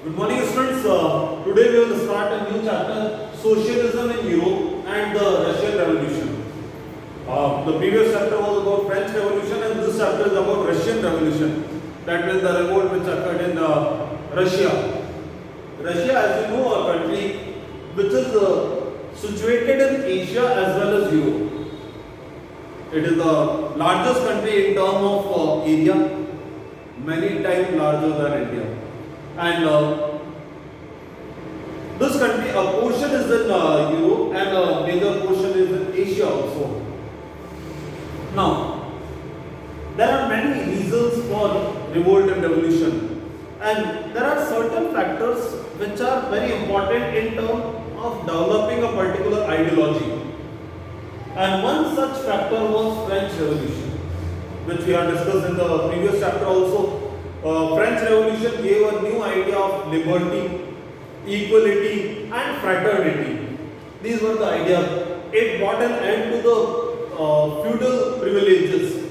Good morning, students. Today we will start a new chapter, Socialism in Europe and the Russian Revolution. The previous chapter was about French Revolution, and this chapter is about Russian Revolution. That means the revolt which occurred in Russia. Russia, as you know, a country which is situated in Asia as well as Europe. It is the largest country in terms of area, many times larger than India. And this country, a portion is in Europe and a major portion is in Asia also. Now, there are many reasons for revolt and revolution, and there are certain factors which are very important in terms of developing a particular ideology. And one such factor was French Revolution, which we have discussed in the previous chapter also. French Revolution gave a new idea of liberty, equality and fraternity. These were the ideas. It brought an end to the feudal privileges.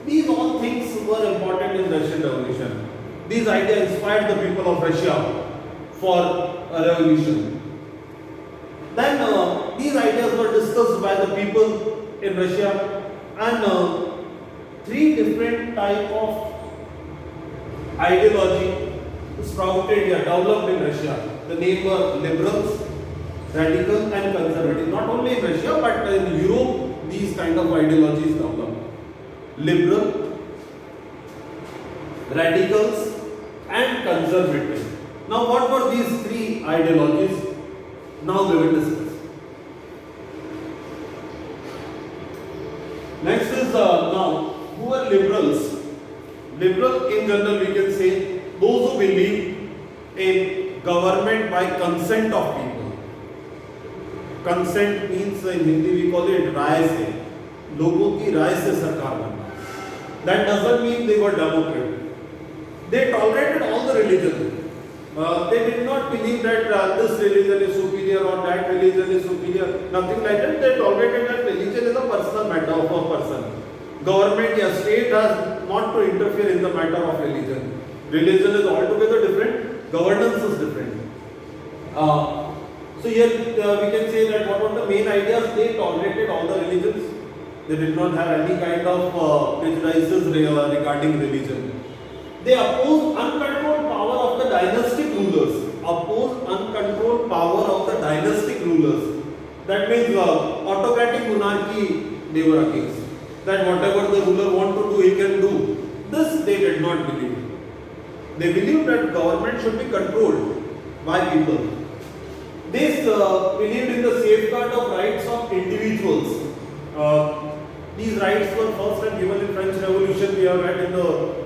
These all things were important in Russian Revolution. These ideas inspired the people of Russia for a revolution. Then these ideas were discussed by the people in Russia, and three different type of ideology sprouted here, developed in Russia. The name were liberals, radical and conservative. Not only in Russia but in Europe these kind of ideologies developed. Liberal, radicals and conservative. Now what were these three ideologies? Now we will discuss. Next is now who are liberals? Liberal in general we can say those who believe in government by consent of people. Consent means in Hindi we call it राय से, लोगों की राय से सरकार बनना. That doesn't mean they were democrat. They tolerated all the religions. They did not believe that this religion is superior or that religion is superior. Nothing like that. They tolerated that religion is a personal matter of a person. Government or state has not to interfere in the matter of religion. Religion is altogether different. Governance is different. So here we can say that what were the main ideas? They tolerated all the religions. They did not have any kind of prejudices regarding religion. They opposed uncontrolled power of the dynastic rulers. Opposed uncontrolled power of the dynastic rulers. That means autocratic monarchy they were against. That whatever the ruler want to do, he can do. This they did not believe. They believed that government should be controlled by people. They believed in the safeguard of rights of individuals. These rights were first and given in French Revolution. We have read in the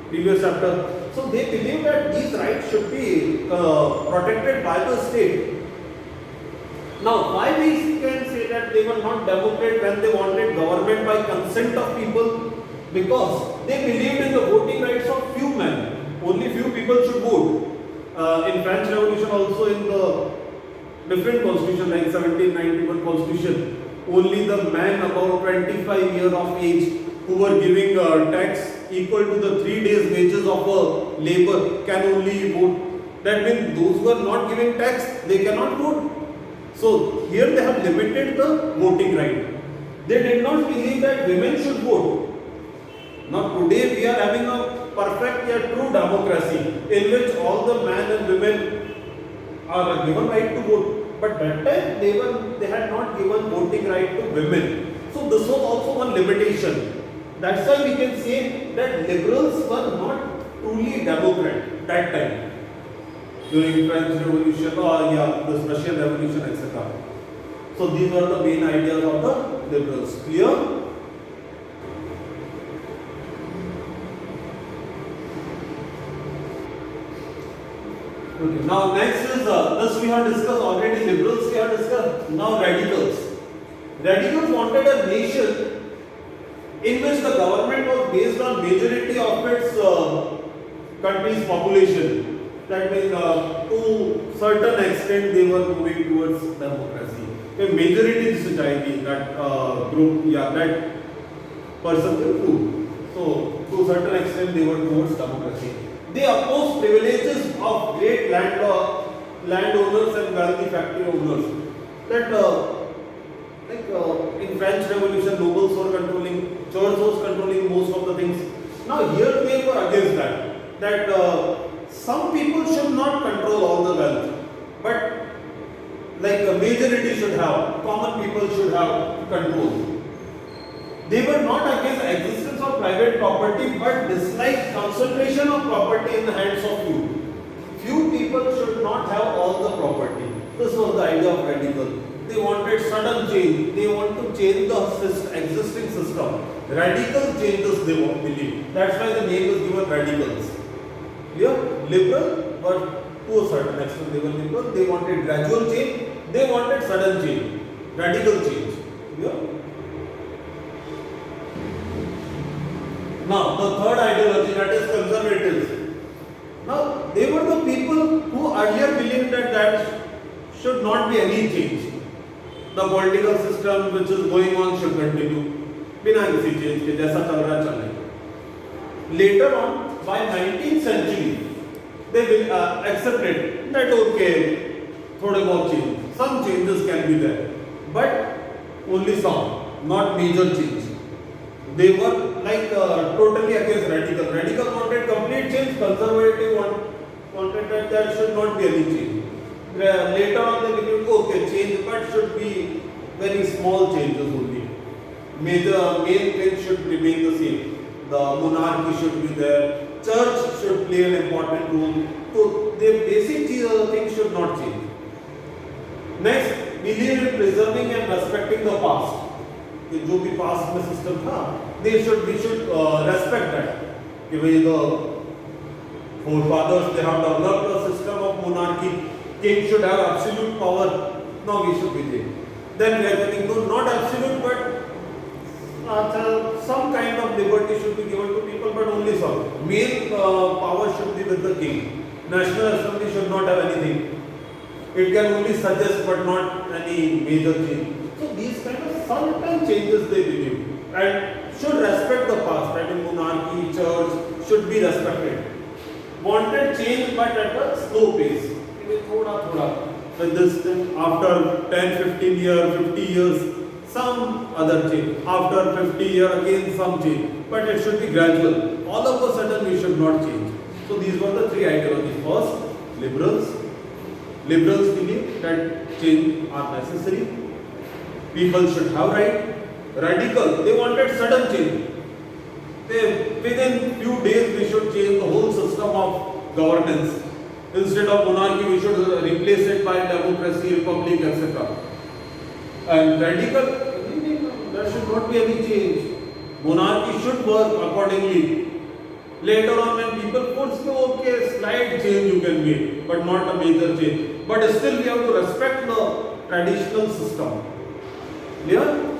previous chapter. So they believe that these rights should be protected by the state. Now, why we can say that they were not democrat when they wanted government by consent of people? Because they believed in the voting rights of few men. Only few people should vote. In French Revolution, also in the different constitution like 1791 constitution, only the men above 25 years of age who were giving tax equal to the 3 days wages of a labor can only vote. That means those who are not giving tax, they cannot vote. So here they have limited the voting right. They did not believe that women should vote. Now today we are having a perfect yet true democracy in which all the men and women are given right to vote. But that time they had not given voting right to women. So this was also one limitation. That's why we can say that liberals were not truly democrat that time. During French Revolution or this Russian Revolution, etc. So these were the main ideas of the liberals. Clear? Okay. Now next is this we have discussed already. Liberals we have discussed. Now radicals. Radicals wanted a nation in which the government was based on majority of its country's population. That means to certain extent they were moving towards democracy. A majority society, that group, that person will rule. So to a certain extent they were towards democracy. They opposed privileges of great landowners and wealthy factory owners. That in French Revolution, nobles were controlling, church was controlling most of the things. Now here they were against that. That some people should not control all the wealth, but like a majority should have, common people should have control. They were not against existence of private property, but disliked concentration of property in the hands of few. Few people should not have all the property. This was the idea of radical. They wanted sudden change. They want to change the existing system. Radical changes they believe. That's why the name is given radicals. Clear? Liberal, but to a certain extent they were liberal. They wanted gradual change. They wanted sudden change. Radical change. Clear? Now, the third ideology, that is conservatives. Now, they were the people who earlier believed that should not be any change. The political system which is going on should continue. बिना किसी change के जैसा चल रहा चले. Later on, by 19th century, they will accepted that okay, थोड़े बहुत change. Some changes can be there, but only some, not major change. They were like totally against radical. Radical wanted complete change. Conservative wanted that there should not be any change. Later on they believed okay, change, but should be very small changes only. Main things should remain the same. The monarchy should be there. Church should play an important role. So the basic things should not change. Next, believe in preserving and respecting the past. कि जो भी past में system था, we should respect that. कि भाई the forefathers they have developed a system of monarchy. King should have absolute power. No, we should be there. Then we are getting no, not absolute, but some kind of liberty should be given to people, but only some. Main power should be with the king. National Assembly should not have anything. It can only suggest, but not any major change. So these kind of sometimes changes they believe and should respect the past. I mean, monarchy, church should be respected. Wanted change, but at a slow pace. Thoda. With this, after 10, 15 years, 50 years, some other change. After 50 years, again some change. But it should be gradual. All of a sudden, we should not change. So these were the three ideologies. First, liberals. Liberals believe that change are necessary. People should have right. Radical, they wanted sudden change. Within few days we should change the whole system of governance. Instead of monarchy, we should replace it by democracy, republic, etc. And radical, there should not be any change. Monarchy should work accordingly. Later on, when people force you, okay, slight change you can make, but not a major change. But still, we have to respect the traditional system. Clear?